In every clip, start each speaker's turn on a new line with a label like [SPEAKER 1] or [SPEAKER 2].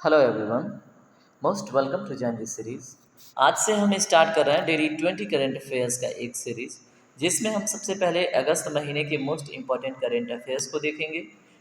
[SPEAKER 1] Hello everyone, most welcome to join this series. आज से हम स्टार्ट कर रहे हैं डेली 20 करंट अफेयर्स का एक सीरीज, जिसमें हम सबसे पहले अगस्त महीने के मोस्ट इंपॉर्टेंट करंट अफेयर्स को देखेंगे।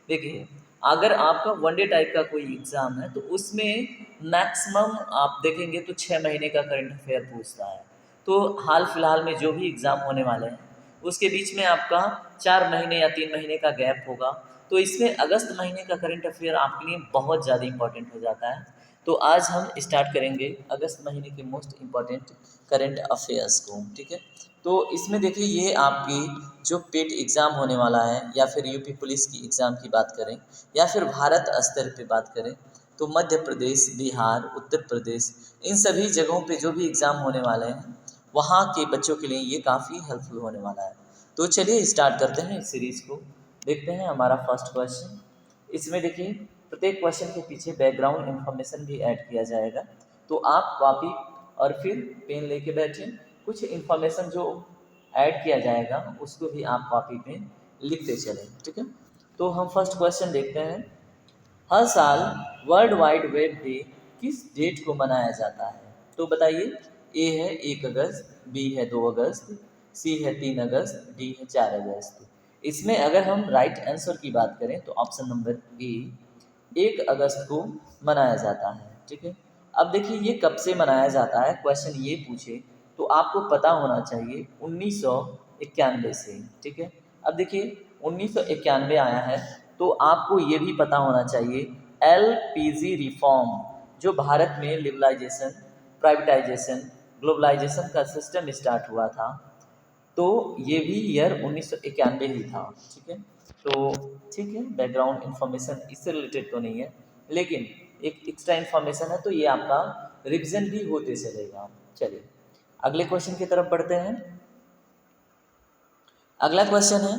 [SPEAKER 1] देखिए, अगर आपका वनडे टाइप का कोई एग्ज़ाम है तो उसमें मैक्सिमम आप देखेंगे तो 6 महीने का करंट अफेयर पूछता है। तो हाल फिलहाल में जो भी एग्ज़ाम होने वाले हैं उसके बीच में आपका 4 महीने या 3 महीने का गैप होगा। तो इसमें अगस्त महीने का करंट अफेयर आपके लिए बहुत ज़्यादा इंपॉर्टेंट हो जाता है। तो आज हम स्टार्ट करेंगे अगस्त महीने के मोस्ट इम्पॉर्टेंट करंट अफेयर्स को, ठीक है। तो इसमें देखिए, ये आपकी जो पेट एग्ज़ाम होने वाला है या फिर यूपी पुलिस की एग्ज़ाम की बात करें या फिर भारत स्तर पे बात करें तो मध्य प्रदेश, बिहार, उत्तर प्रदेश, इन सभी जगहों पे जो भी एग्ज़ाम होने वाले हैं वहाँ के बच्चों के लिए ये काफ़ी हेल्पफुल होने वाला है। तो चलिए स्टार्ट करते हैं इस सीरीज़ को। देखते हैं हमारा फर्स्ट क्वेश्चन। इसमें देखिए, प्रत्येक क्वेश्चन के पीछे बैकग्राउंड इन्फॉर्मेशन भी ऐड किया जाएगा। तो आप कॉपी और फिर पेन लेके बैठे, कुछ इन्फॉर्मेशन जो ऐड किया जाएगा उसको भी आप कॉपी पे लिखते चलें, ठीक है। तो हम फर्स्ट क्वेश्चन देखते हैं। हर साल वर्ल्ड वाइड वेब डे किस डेट को मनाया जाता है? तो बताइए। ए है 1 अगस्त, बी है 2 अगस्त, सी है 3 अगस्त, डी है 4 अगस्त। इसमें अगर हम राइट आंसर की बात करें तो ऑप्शन नंबर ए 1 अगस्त को मनाया जाता है, ठीक है। अब देखिए, ये कब से मनाया जाता है, क्वेश्चन ये पूछे तो आपको पता होना चाहिए 1991 से, ठीक है। अब देखिए, 1991 आया है तो आपको ये भी पता होना चाहिए एलपीजी रिफॉर्म, जो भारत में लिबरलाइजेशन, प्राइवेटाइजेशन, ग्लोबलाइजेशन का सिस्टम स्टार्ट हुआ था, तो ये भी ईयर 1991 ही था, ठीक है। तो ठीक है, बैकग्राउंड इन्फॉर्मेशन इससे रिलेटेड तो नहीं है, लेकिन एक एक्स्ट्रा इन्फॉर्मेशन है तो ये आपका रिविजन भी होते चलेगा। चलिए अगले क्वेश्चन की तरफ बढ़ते हैं। अगला क्वेश्चन है,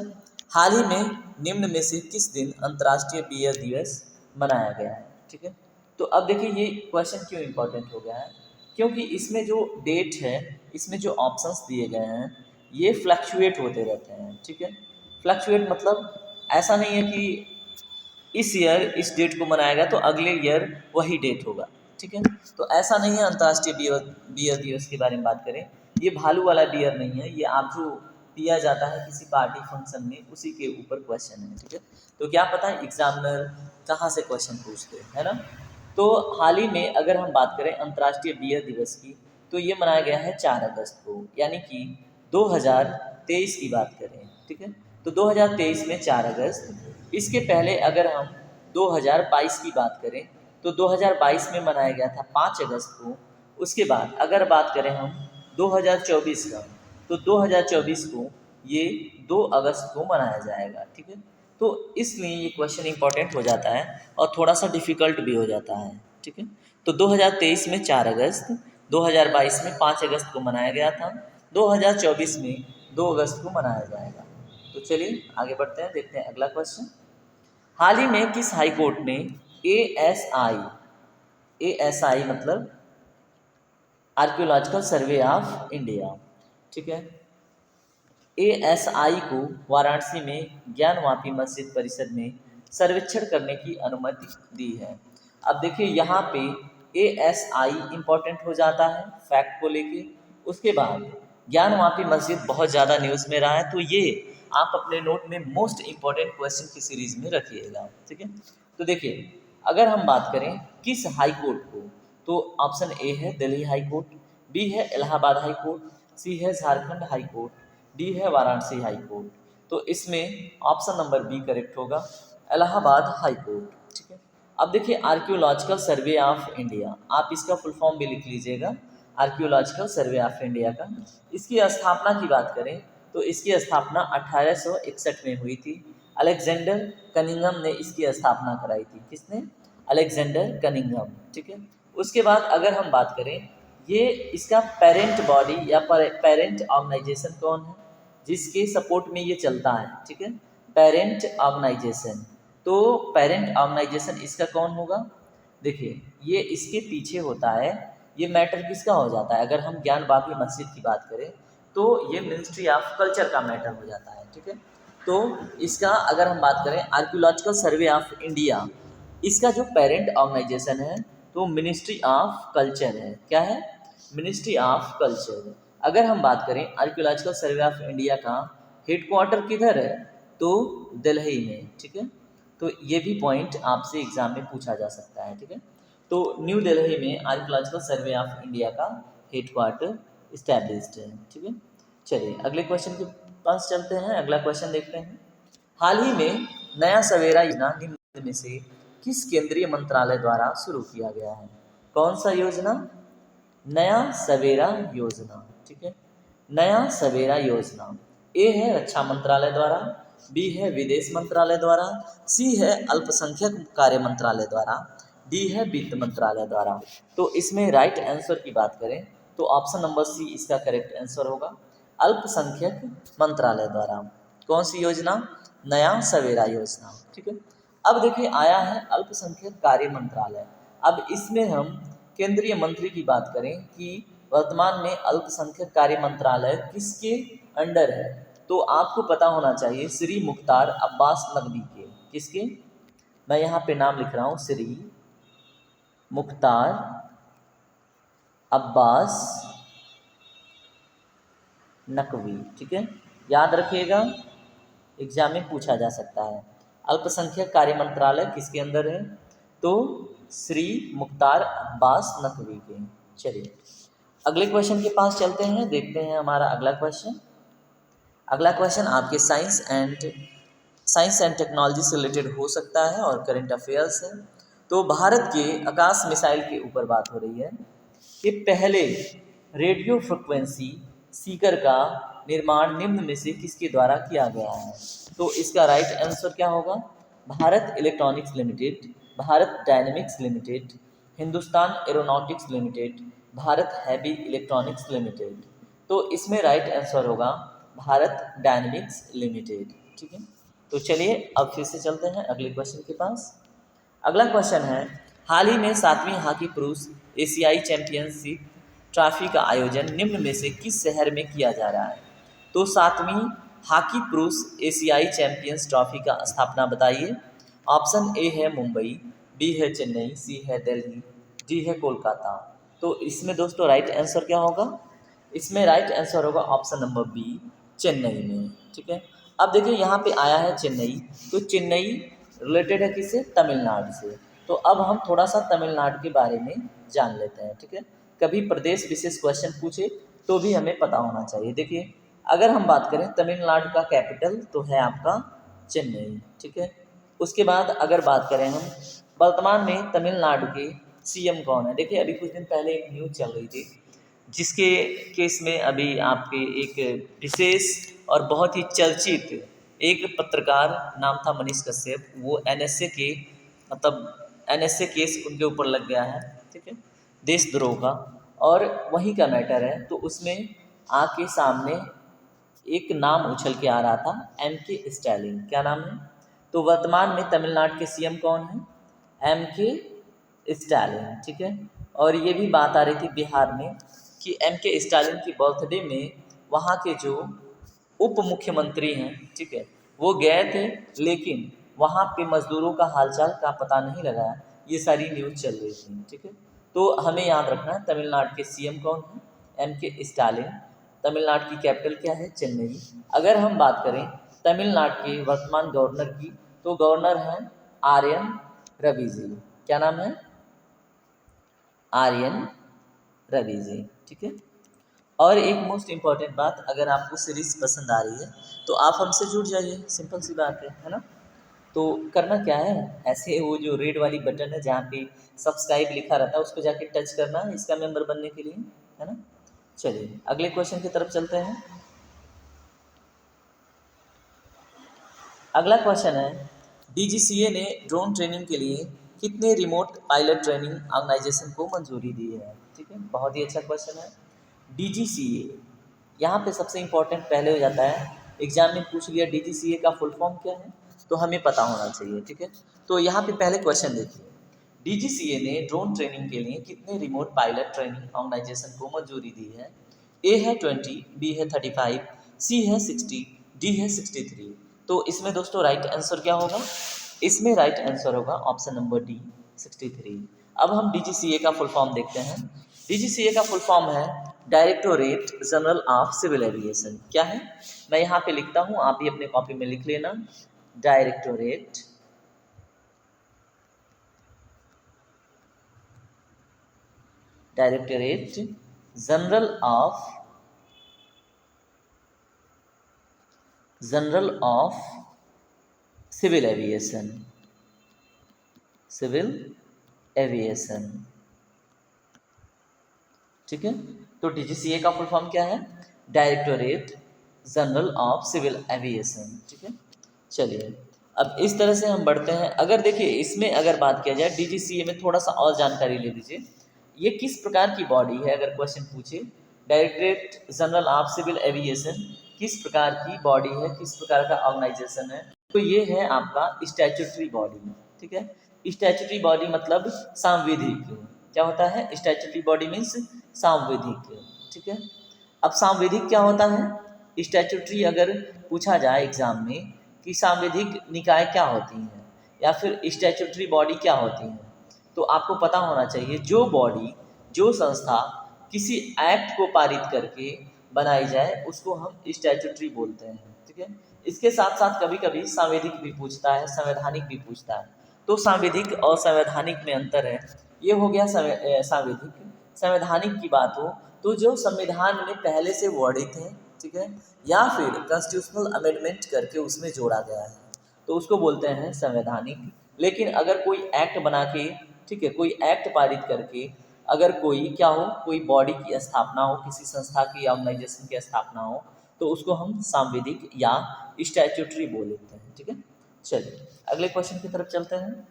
[SPEAKER 1] हाल ही में निम्न में से किस दिन अंतर्राष्ट्रीय बियर दिवस मनाया गया है, ठीक है। तो अब देखिए, ये क्वेश्चन क्यों इम्पोर्टेंट हो गया है, क्योंकि इसमें जो डेट है, इसमें जो ऑप्शंस दिए गए हैं ये फ्लक्चुएट होते रहते हैं, ठीक है। फ्लक्चुएट मतलब ऐसा नहीं है कि इस ईयर इस डेट को मनाया गया तो अगले ईयर वही डेट होगा, ठीक है। तो ऐसा नहीं है। अंतर्राष्ट्रीय बियर बियर दिवस के बारे में बात करें, ये भालू वाला बियर नहीं है, ये आप जो पिया जाता है किसी पार्टी फंक्शन में उसी के ऊपर क्वेश्चन है, ठीक है। तो क्या पता है एग्जामिनर कहाँ से क्वेश्चन पूछते हैं, है ना। तो हाल ही में अगर हम बात करें अंतर्राष्ट्रीय बियर दिवस की तो ये मनाया गया है 4 अगस्त को, यानी कि 2023 की बात करें, ठीक है। तो 2023 में 4 अगस्त। इसके पहले अगर हम 2022 की बात करें तो 2022 में मनाया गया था 5 अगस्त को। उसके बाद अगर बात करें हम 2024 का तो 2024 को ये 2 अगस्त को मनाया जाएगा, ठीक है। तो इसलिए ये क्वेश्चन इंपॉर्टेंट हो जाता है और थोड़ा सा डिफिकल्ट भी हो जाता है, ठीक है। तो 2023 में 4 अगस्त, 2022 में 5 अगस्त को मनाया गया था, 2024 में 2 अगस्त को मनाया जाएगा। तो चलिए आगे बढ़ते हैं, देखते हैं अगला क्वेश्चन। हाल ही में किस हाई कोर्ट ने एएसआई, एएसआई मतलब आर्कियोलॉजिकल सर्वे ऑफ इंडिया, ठीक है, एएसआई को वाराणसी में ज्ञानवापी मस्जिद परिसर में सर्वेक्षण करने की अनुमति दी है। अब देखिए, यहाँ पे एएसआई इम्पोर्टेंट हो जाता है फैक्ट को लेके। उसके बाद ज्ञानवापी मस्जिद बहुत ज़्यादा न्यूज़ में रहा है, तो ये आप अपने नोट में मोस्ट इम्पॉर्टेंट क्वेश्चन की सीरीज में रखिएगा, ठीक है। तो देखिए, अगर हम बात करें किस हाई कोर्ट को, तो ऑप्शन ए है दिल्ली हाई कोर्ट, बी है इलाहाबाद हाई कोर्ट, सी है झारखंड हाई कोर्ट, डी है वाराणसी हाई कोर्ट। तो इसमें ऑप्शन नंबर बी करेक्ट होगा, इलाहाबाद हाई कोर्ट, ठीक है। अब देखिए, आर्कियोलॉजिकल सर्वे ऑफ इंडिया, आप इसका फुल फॉर्म भी लिख लीजिएगा, आर्कियोलॉजिकल सर्वे ऑफ इंडिया का। इसकी स्थापना की बात करें तो इसकी स्थापना 1861 में हुई थी। अलेक्जेंडर कनिंघम ने इसकी स्थापना कराई थी। किसने? अलेक्जेंडर कनिंघम, ठीक है। उसके बाद अगर हम बात करें, ये इसका पेरेंट बॉडी या पेरेंट ऑर्गेनाइजेशन कौन है जिसके सपोर्ट में ये चलता है, ठीक है, पेरेंट ऑर्गेनाइजेशन। तो पेरेंट ऑर्गेनाइजेशन इसका कौन होगा? देखिए, ये इसके पीछे होता है, ये मैटर किसका हो जाता है, अगर हम ज्ञान वापी मस्जिद की बात करें तो ये मिनिस्ट्री ऑफ कल्चर का मैटर हो जाता है, ठीक है। तो इसका अगर हम बात करें आर्कियोलॉजिकल सर्वे ऑफ इंडिया, इसका जो पेरेंट ऑर्गेनाइजेशन है तो मिनिस्ट्री ऑफ कल्चर है। क्या है? Ministry of culture. अगर हम बात करें आर्कियोलॉजिकल सर्वे ऑफ इंडिया का हेडक्वार्टर किधर है तो दिल्ली में। ठीक है, तो ये भी पॉइंट आपसे एग्जाम में पूछा जा सकता है। ठीक है, तो न्यू दिल्ली में आर्कियोलॉजिकल सर्वे ऑफ इंडिया का हेडक्वार्टर इस्टेब्लिश्ड है। ठीक है, चलिए अगले क्वेश्चन के पास चलते हैं। अगला क्वेश्चन देखते हैं। हाल ही में नया सवेरा योजना निम्न में से किस केंद्रीय मंत्रालय द्वारा शुरू किया गया है? कौन सा योजना? नया सवेरा योजना। ठीक है, नया सवेरा योजना। ए है रक्षा मंत्रालय द्वारा, बी है विदेश मंत्रालय द्वारा, सी है अल्पसंख्यक कार्य मंत्रालय द्वारा, डी है वित्त मंत्रालय द्वारा। तो इसमें राइट आंसर की बात करें तो ऑप्शन नंबर सी इसका करेक्ट आंसर होगा, अल्पसंख्यक मंत्रालय द्वारा। कौन सी योजना? नया सवेरा योजना। ठीक है, अब देखिए आया है अल्पसंख्यक कार्य मंत्रालय। अब इसमें हम केंद्रीय मंत्री की बात करें कि वर्तमान में अल्पसंख्यक कार्य मंत्रालय किसके अंडर है, तो आपको पता होना चाहिए श्री मुख्तार अब्बास नकवी के। किसके? मैं यहाँ पे नाम लिख रहा हूँ, श्री मुख्तार अब्बास नकवी। ठीक है, याद रखिएगा, एग्जाम में पूछा जा सकता है। अल्पसंख्यक कार्य मंत्रालय किसके अंदर है तो श्री मुख्तार अब्बास नकवी के। चलिए अगले क्वेश्चन के पास चलते हैं, देखते हैं हमारा अगला क्वेश्चन। अगला क्वेश्चन आपके साइंस एंड टेक्नोलॉजी से रिलेटेड हो सकता है और करंट अफेयर्स है। तो भारत के आकाश मिसाइल के ऊपर बात हो रही है कि पहले रेडियो फ्रिक्वेंसी सीकर का निर्माण निम्न में से किसके द्वारा किया गया है? तो इसका राइट आंसर क्या होगा? Bharat electronics limited, Bharat dynamics limited, Hindustan aeronautics limited, Bharat heavy electronics limited. तो इसमें राइट आंसर होगा भारत डायनेमिक्स लिमिटेड। ठीक है, तो चलिए अब फिर से चलते हैं अगले क्वेश्चन के पास। अगला क्वेश्चन है, हाल ही में 7वीं हॉकी पुरुष एशियाई चैंपियनशिप ट्रॉफी का आयोजन निम्न में से किस शहर में किया जा रहा है? तो 7वीं हॉकी पुरुष एशियाई चैंपियंस ट्रॉफी का स्थापना बताइए। ऑप्शन ए है मुंबई, बी है चेन्नई, सी है दिल्ली, डी है कोलकाता। तो इसमें दोस्तों राइट आंसर क्या होगा? इसमें राइट आंसर होगा ऑप्शन नंबर बी, चेन्नई में। ठीक है, अब देखिए यहाँ पे आया है चेन्नई, तो चेन्नई रिलेटेड है किससे? तमिलनाडु से। तो अब हम थोड़ा सा तमिलनाडु के बारे में जान लेते हैं। ठीक है, कभी प्रदेश विशेष क्वेश्चन पूछे तो भी हमें पता होना चाहिए। देखिए अगर हम बात करें तमिलनाडु का कैपिटल तो है आपका चेन्नई। ठीक है, उसके बाद अगर बात करें हम वर्तमान में तमिलनाडु के सीएम कौन है? देखिए अभी कुछ दिन पहले एक न्यूज़ चल रही थी जिसके केस में अभी आपके एक विशेष और बहुत ही चर्चित एक पत्रकार नाम था मनीष कश्यप, वो एनएसए के मतलब एनएसए केस उनके ऊपर लग गया है। ठीक है, देशद्रोह का, और वहीं का मैटर है। तो उसमें आके सामने एक नाम उछल के आ रहा था, एमके स्टालिन। क्या नाम है? तो वर्तमान में तमिलनाडु के सीएम कौन है? एमके स्टालिन। ठीक है, और ये भी बात आ रही थी बिहार में कि एमके स्टालिन की बर्थडे में वहाँ के जो उप मुख्यमंत्री हैं, ठीक है, वो गए थे लेकिन वहाँ पे मजदूरों का हालचाल का पता नहीं लगा। ये सारी न्यूज़ चल रही थी। ठीक है, तो हमें याद रखना है तमिलनाडु के सीएम कौन है? एमके स्टालिन। तमिलनाडु की कैपिटल क्या है? चेन्नई। अगर हम बात करें तमिलनाडु के वर्तमान गवर्नर की तो गवर्नर हैं आर्यन रवि जी। क्या नाम है? आर्यन रवि जी। ठीक है, और एक मोस्ट इम्पॉर्टेंट बात, अगर आपको सीरीज़ पसंद आ रही है तो आप हमसे जुड़ जाइए, सिंपल सी बात है ना। तो करना क्या है, ऐसे वो जो रेड वाली बटन है जहाँ पे सब्सक्राइब लिखा रहता है उसको जाके टच करना है इसका मेंबर बनने के लिए, है ना। चलिए अगले क्वेश्चन की तरफ चलते हैं। अगला क्वेश्चन है, डीजीसीए ने ड्रोन ट्रेनिंग के लिए कितने रिमोट पायलट ट्रेनिंग ऑर्गेनाइजेशन को मंजूरी दी है? ठीक है, बहुत ही अच्छा क्वेश्चन है। डीजीसीए, यहाँ पे सबसे इम्पोर्टेंट पहले हो जाता है, एग्जाम में पूछ लिया डीजीसीए का फुल फॉर्म क्या है तो हमें पता होना चाहिए। ठीक है, तो यहाँ पे पहले क्वेश्चन देखिए, डीजीसीए ने ड्रोन ट्रेनिंग के लिए कितने रिमोट पायलट ट्रेनिंग ऑर्गेनाइजेशन को मंजूरी दी है? ए है 20, बी है 35, सी है 60, डी है 63। तो इसमें दोस्तों राइट आंसर क्या होगा? इसमें राइट आंसर होगा ऑप्शन नंबर डी 63। अब हम डीजीसीए का फुल फॉर्म देखते हैं। डीजीसीए का फुल फॉर्म है directorate general of civil aviation. क्या है, मैं यहाँ पे लिखता हूँ, आप भी अपने कॉपी में लिख लेना। Directorate general of civil aviation, civil aviation. ठीक है, तो डीजीसीए का फुल फॉर्म क्या है, directorate general of civil aviation. ठीक है, चलिए अब इस तरह से हम बढ़ते हैं। अगर देखिए इसमें अगर बात किया जाए डीजीसीए में, थोड़ा सा और जानकारी ले लीजिए। ये किस प्रकार की बॉडी है, अगर क्वेश्चन पूछे directorate general of civil aviation किस प्रकार की बॉडी है, किस प्रकार का ऑर्गेनाइजेशन है, तो ये है आपका स्टैट्यूटरी बॉडी। ठीक है, स्टैट्यूटरी बॉडी मतलब सांविधिक। क्या होता है, स्टैट्यूटरी बॉडी मीन्स सांविधिक। ठीक है, अब सांविधिक क्या होता है, स्टैट्यूटरी अगर पूछा जाए एग्जाम में कि सांविधिक निकाय क्या होती हैं या फिर स्टैट्यूटरी बॉडी क्या होती हैं, तो आपको पता होना चाहिए जो बॉडी, जो संस्था किसी एक्ट को पारित करके बनाई जाए उसको हम स्टैट्यूटरी बोलते हैं। ठीक है, इसके साथ साथ कभी कभी संवैधानिक भी पूछता है, संवैधानिक भी पूछता है। तो संवैधानिक और संवैधानिक में अंतर है। ये हो गया संवैधानिक। संवैधानिक की बात हो तो जो संविधान में पहले से वर्णित है, ठीक है, या फिर कॉन्स्टिट्यूशनल अमेंडमेंट करके उसमें जोड़ा गया है, तो उसको बोलते हैं संवैधानिक। लेकिन अगर कोई एक्ट बना के, ठीक है, कोई एक्ट पारित करके अगर कोई क्या हो, कोई बॉडी की स्थापना हो, किसी संस्था की या ऑर्गेनाइजेशन की स्थापना हो, तो उसको हम सांविधिक या स्टैट्यूटरी बोल लेते हैं। ठीक है, चलिए अगले क्वेश्चन की तरफ चलते हैं।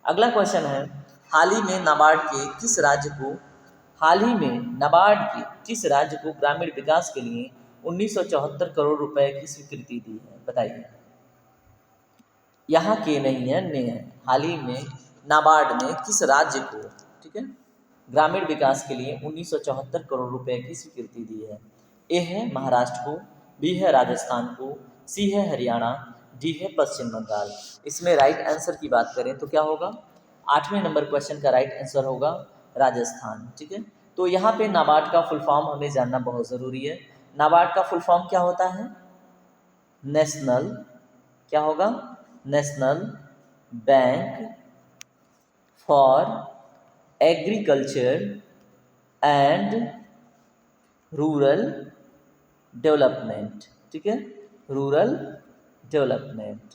[SPEAKER 1] अगला क्वेश्चन है, हाल ही में नाबार्ड के किस राज्य को ग्रामीण विकास के लिए 1974 करोड़ रुपए की स्वीकृति दी है, बताइए। यहाँ के नहीं है, ने है। हाल ही में नाबार्ड ने किस राज्य को, ठीक है, ग्रामीण विकास के लिए 1974 करोड़ रुपए की स्वीकृति दी है। ए है महाराष्ट्र को, बी है राजस्थान को, सी है हरियाणा, डी है पश्चिम बंगाल। इसमें राइट आंसर की बात करें तो क्या होगा, 8वें नंबर क्वेश्चन का राइट आंसर होगा राजस्थान। ठीक है, तो यहाँ पे नाबार्ड का फुल फॉर्म हमें जानना बहुत ज़रूरी है। नाबार्ड का फुल फॉर्म क्या होता है, नेशनल, क्या होगा, national bank for agriculture and rural development. ठीक है, रूरल डेवलपमेंट,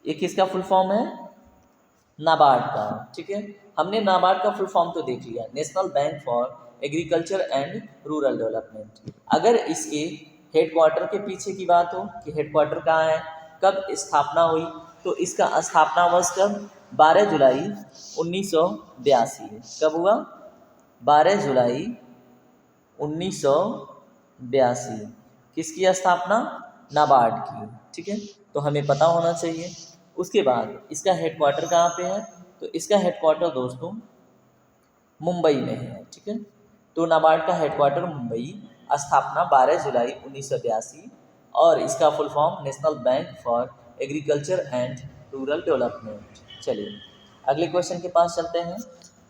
[SPEAKER 1] ये किसका फुल फॉर्म है, नाबार्ड का। ठीक है, हमने नाबार्ड का फुल फॉर्म तो देख लिया, national bank for agriculture and rural development. अगर इसके हेडक्वार्टर के पीछे की बात हो कि हेडक्वार्टर कहाँ है, कब स्थापना हुई, तो इसका स्थापना वर्ष कब, 12 जुलाई 1982। कब हुआ, 12 जुलाई 1982। किसकी स्थापना, नाबार्ड की। ठीक है, तो हमें पता होना चाहिए। उसके बाद इसका हेडक्वार्टर कहाँ पे है, तो इसका हेडक्वार्टर दोस्तों मुंबई में है। ठीक है, तो नाबार्ड का हेडक्वार्टर मुंबई, स्थापना 12 जुलाई 1982, और इसका full form national bank for agriculture and rural development. चलिए अगले क्वेश्चन के पास चलते हैं।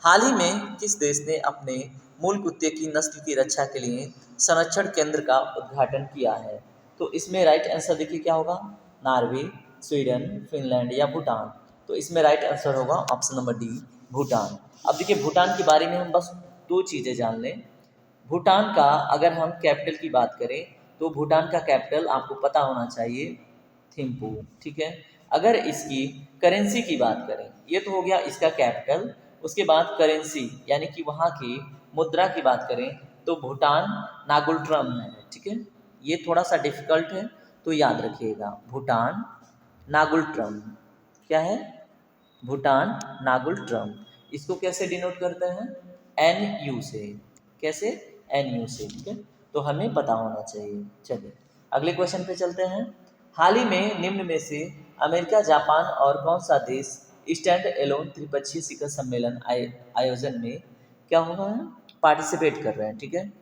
[SPEAKER 1] हाल ही में किस देश ने अपने मूल कुत्ते की नस्ल की रक्षा के लिए संरक्षण केंद्र का उद्घाटन किया है, तो इसमें राइट आंसर देखिए क्या होगा, नॉर्वे, स्वीडन, फिनलैंड या भूटान। तो इसमें राइट आंसर होगा ऑप्शन नंबर डी, भूटान। अब देखिए भूटान के बारे में हम बस 2 चीज़ें जान लें। भूटान का अगर हम कैपिटल की बात करें तो भूटान का कैपिटल आपको पता होना चाहिए, थिम्पू। ठीक है, अगर इसकी करेंसी की बात करें, ये तो हो गया इसका कैपिटल, उसके बाद करेंसी यानी कि वहाँ की मुद्रा की बात करें तो भूटान नागुल्ट्रम है। ठीक है, ये थोड़ा सा डिफिकल्ट है तो याद रखिएगा, भूटान नागुल्ट्रम। क्या है, भूटान नागुल्ट्रम। इसको कैसे डिनोट करते हैं, NU से। कैसे, NU से। ठीक है, तो हमें पता होना चाहिए। चलिए अगले क्वेश्चन पे चलते हैं। हाल ही में निम्न में से अमेरिका, जापान और कौन सा देश स्टैंड एलोन त्रिपक्षीय शिखर सम्मेलन आयोजन में क्या होगा, पार्टिसिपेट कर रहे हैं। ठीक है,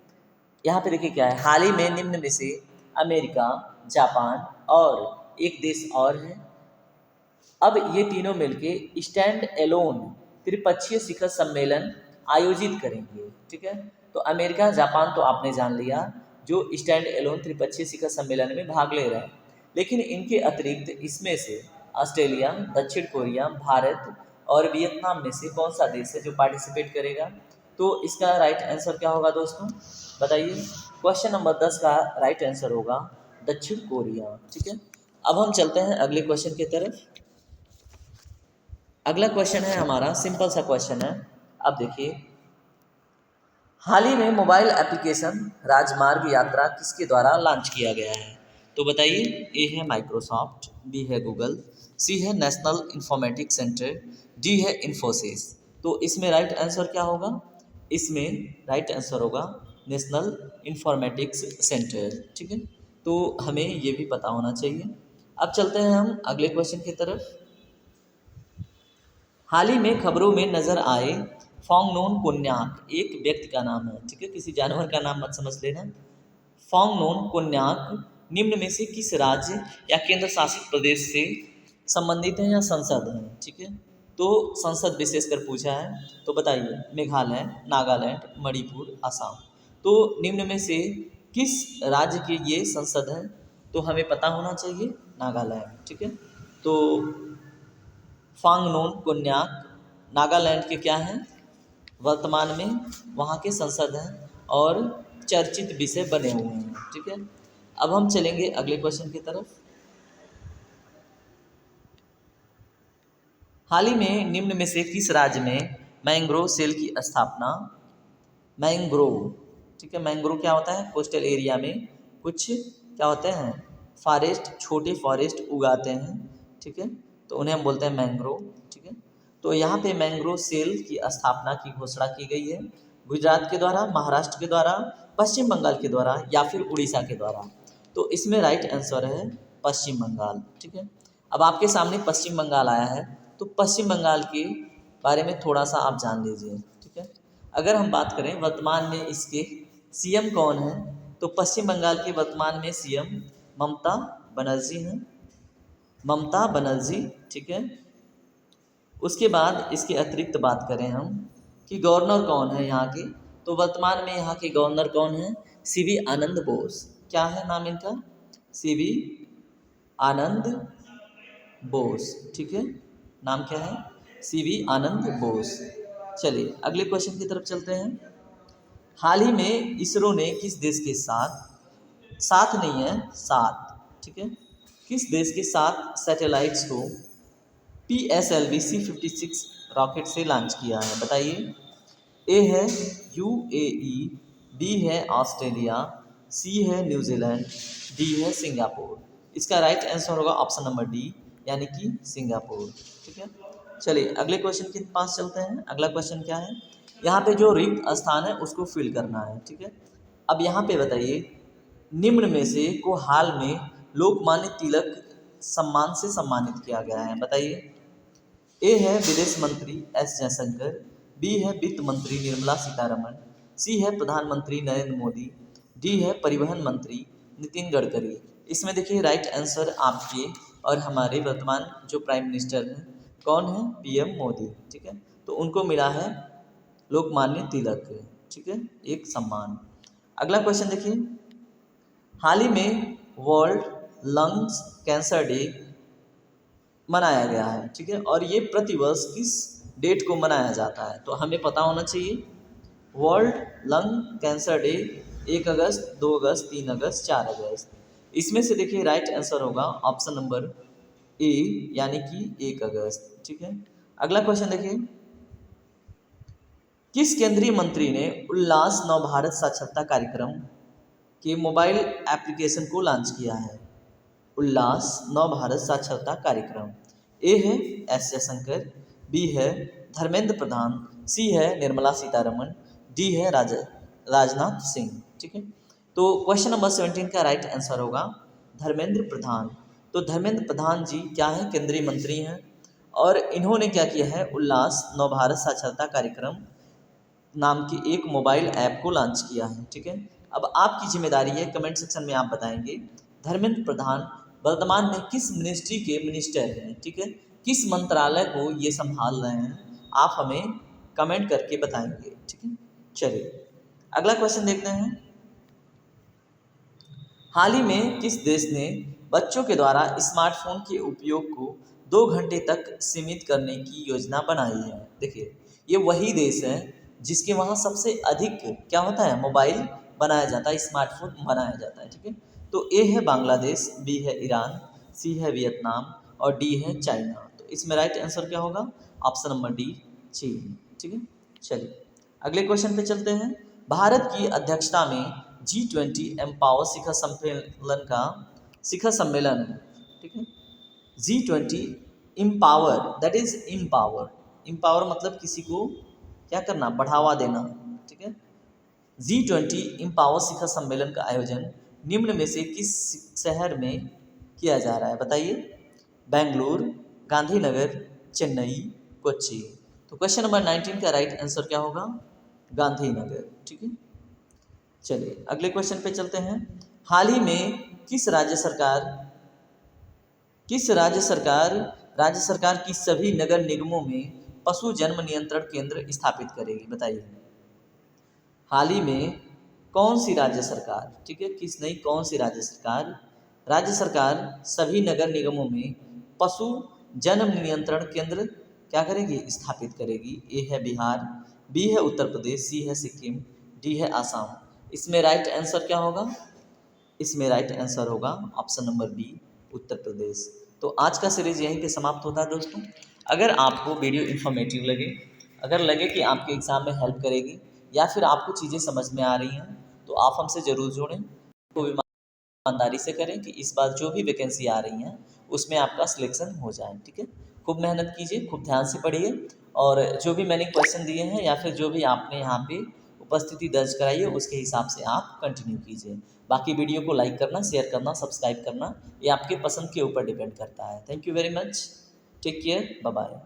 [SPEAKER 1] यहाँ पे देखिए क्या है, हाल ही में निम्न में से अमेरिका, जापान और एक देश और है, अब ये तीनों मिलके स्टैंड एलोन त्रिपक्षीय शिखर सम्मेलन आयोजित करेंगे, ठीक है। तो अमेरिका जापान तो आपने जान लिया, जो स्टैंड एलोन त्रिपक्षीय शिखर सम्मेलन में भाग ले रहे हैं। लेकिन इनके अतिरिक्त इसमें से ऑस्ट्रेलिया, दक्षिण कोरिया, भारत और वियतनाम में से कौन सा देश है जो पार्टिसिपेट करेगा? तो इसका राइट आंसर क्या होगा दोस्तों, बताइए। क्वेश्चन नंबर 10 का राइट आंसर होगा दक्षिण कोरिया, ठीक है। अब हम चलते हैं अगले क्वेश्चन की तरफ। अगला क्वेश्चन है हमारा, सिंपल सा क्वेश्चन है। अब देखिए, हाल ही में मोबाइल एप्लीकेशन राजमार्ग यात्रा किसके द्वारा लॉन्च किया गया है? तो बताइए। ए है माइक्रोसॉफ्ट, बी है गूगल, सी है नेशनल इंफॉर्मेटिक्स सेंटर, डी है इन्फोसिस। तो इसमें राइट आंसर क्या होगा? इसमें राइट आंसर होगा नेशनल इंफॉर्मेटिक्स सेंटर, ठीक है। तो हमें ये भी पता होना चाहिए। अब चलते हैं हम अगले क्वेश्चन की तरफ। हाल ही में खबरों में नजर आए फोंगनोन कोन्याक एक व्यक्ति का नाम है, ठीक है, किसी जानवर का नाम मत समझ लेना। फोंगनोन कोन्याक निम्न में से किस राज्य या केंद्र शासित प्रदेश से संबंधित है या संसद है, ठीक है। तो संसद विशेषकर पूछा है, तो बताइए। मेघालय, नागालैंड, मणिपुर, असम। तो निम्न में से किस राज्य की ये संसद है? तो हमें पता होना चाहिए नागालैंड, ठीक है। तो फांगनोन कोन्याक नागालैंड के क्या हैं? वर्तमान में वहाँ के संसद हैं और चर्चित विषय बने हुए हैं, ठीक है। अब हम चलेंगे अगले क्वेश्चन की तरफ। हाल ही में निम्न में से किस राज्य में मैंग्रोव सेल की स्थापना? मैंग्रोव, ठीक है। मैंग्रोव क्या होता है? कोस्टल एरिया में कुछ क्या होते हैं? फॉरेस्ट, छोटे फॉरेस्ट उगाते हैं, ठीक है। तो उन्हें हम बोलते हैं मैंग्रोव, ठीक है। तो यहाँ पे मैंग्रोव सेल की स्थापना की घोषणा की गई है गुजरात के द्वारा, महाराष्ट्र के द्वारा, पश्चिम बंगाल के द्वारा या फिर उड़ीसा के द्वारा। तो इसमें राइट आंसर है पश्चिम बंगाल, ठीक है। अब आपके सामने पश्चिम बंगाल आया है, तो पश्चिम बंगाल के बारे में थोड़ा सा आप जान लीजिए, ठीक है। अगर हम बात करें वर्तमान में इसके सीएम कौन है, तो पश्चिम बंगाल के वर्तमान में सीएम ममता बनर्जी हैं, ममता बनर्जी, ठीक है। उसके बाद इसके अतिरिक्त बात करें हम कि गवर्नर कौन है यहाँ के, तो वर्तमान में यहाँ के गवर्नर कौन है? सीवी आनंद बोस। क्या है नाम इनका? सीवी आनंद बोस, ठीक है। नाम क्या है? सीवी आनंद बोस। चलिए अगले क्वेश्चन की तरफ चलते हैं। हाल ही में इसरो ने किस देश के साथ, साथ नहीं है सात, ठीक है, किस देश के साथ सैटेलाइट्स को PSLV C56 रॉकेट से लॉन्च किया है? बताइए। ए है UAE, बी है ऑस्ट्रेलिया, सी है न्यूजीलैंड, डी है सिंगापुर। इसका राइट आंसर होगा ऑप्शन नंबर डी, यानी कि सिंगापुर, ठीक है। चलिए अगले क्वेश्चन के पास चलते हैं। अगला क्वेश्चन क्या है? यहाँ पे जो रिक्त स्थान है उसको फिल करना है, ठीक है। अब यहाँ पे बताइए, निम्न में से को हाल में लोकमान्य तिलक सम्मान से सम्मानित किया गया है? बताइए। ए है विदेश मंत्री एस जयशंकर, बी है वित्त मंत्री निर्मला सीतारमण, सी है प्रधानमंत्री नरेंद्र मोदी, डी है परिवहन मंत्री नितिन गडकरी। इसमें देखिए राइट आंसर आपके और हमारे वर्तमान जो प्राइम मिनिस्टर हैं कौन है? PM मोदी, ठीक है। तो उनको मिला है लोकमान्य तिलक, ठीक है, एक सम्मान। अगला क्वेश्चन देखिए। हाल ही में वर्ल्ड लंग्स कैंसर डे मनाया गया है, ठीक है, और ये प्रतिवर्ष किस डेट को मनाया जाता है? तो हमें पता होना चाहिए। वर्ल्ड लंग कैंसर डे 1 अगस्त, 2 अगस्त, 3 अगस्त, 4 अगस्त। इसमें से देखिए राइट आंसर होगा ऑप्शन नंबर ए, यानी कि 1 अगस्त, ठीक है। अगला क्वेश्चन देखिए। किस केंद्रीय मंत्री ने उल्लास नव भारत साक्षरता कार्यक्रम के मोबाइल एप्लीकेशन को लॉन्च किया है? उल्लास नव भारत साक्षरता कार्यक्रम। ए है एस जयशंकर, बी है धर्मेंद्र प्रधान, सी है निर्मला सीतारमण, डी है राजनाथ सिंह, ठीक है। तो क्वेश्चन नंबर 17 का राइट आंसर होगा धर्मेंद्र प्रधान। तो धर्मेंद्र प्रधान जी क्या है? केंद्रीय मंत्री हैं और इन्होंने क्या किया है? उल्लास नव भारत साक्षरता कार्यक्रम नाम की एक मोबाइल ऐप को लॉन्च किया है, ठीक है। अब आपकी जिम्मेदारी है, कमेंट सेक्शन में आप बताएंगे धर्मेंद्र प्रधान वर्तमान में किस मिनिस्ट्री के मिनिस्टर हैं, ठीक है। किस मंत्रालय को ये संभाल रहे हैं, आप हमें कमेंट करके बताएंगे। ठीक है, चलिए अगला क्वेश्चन देखते हैं। हाल ही में किस देश ने बच्चों के द्वारा स्मार्टफोन के उपयोग को 2 घंटे तक सीमित करने की योजना बनाई है? देखिए, ये वही देश है जिसके वहाँ सबसे अधिक क्या होता है, मोबाइल बनाया जाता है, स्मार्टफोन बनाया जाता है। ठीक है, तो ए है बांग्लादेश, बी है ईरान, सी है वियतनाम और डी है चाइना। तो इसमें राइट आंसर क्या होगा? ऑप्शन नंबर डी, चीन। ठीक है, चलिए अगले क्वेश्चन पे चलते हैं। भारत की अध्यक्षता में G20 एम्पावर शिखर सम्मेलन है। ठीक है, G20 empower, that is empower मतलब किसी को क्या करना, बढ़ावा देना। ठीक है, G20 इम्पावर शिखर सम्मेलन का आयोजन निम्न में से किस शहर में किया जा रहा है, बताइए? बेंगलुरु, गांधीनगर, चेन्नई, कोच्चि। तो क्वेश्चन नंबर 19 का राइट आंसर क्या होगा? गांधीनगर। ठीक है, चलिए अगले क्वेश्चन पे चलते हैं। हाल ही में राज्य सरकार की सभी नगर निगमों में पशु जन्म नियंत्रण केंद्र स्थापित करेगी, बताइए? हाल ही में कौन सी राज्य सरकार, ठीक है, किस नहीं कौन सी राज्य सरकार सभी नगर निगमों में पशु जन्म नियंत्रण केंद्र क्या करेगी, स्थापित करेगी? ए है बिहार, बी है उत्तर प्रदेश, सी है सिक्किम, डी है आसाम। इसमें राइट आंसर क्या होगा? इसमें राइट आंसर होगा option number B, Uttar Pradesh. तो आज का सीरीज यहीं पे समाप्त होता है दोस्तों। अगर आपको वीडियो इन्फॉर्मेटिव लगे, अगर लगे कि आपके एग्ज़ाम में हेल्प करेगी या फिर आपको चीज़ें समझ में आ रही हैं, तो आप हमसे ज़रूर जुड़ें। को ईमानदारी से करें कि इस बार जो भी वैकेंसी आ रही हैं उसमें आपका सिलेक्शन हो जाए। ठीक है, खूब मेहनत कीजिए, खूब ध्यान से पढ़िए और जो भी मैंने क्वेश्चन दिए हैं या फिर जो भी आपने यहाँ पे उपस्थिति दर्ज कराई है उसके हिसाब से आप कंटिन्यू कीजिए। बाकी वीडियो को लाइक करना, शेयर करना, सब्सक्राइब करना, ये आपके पसंद के ऊपर डिपेंड करता है। Thank you very much, take care, bye bye.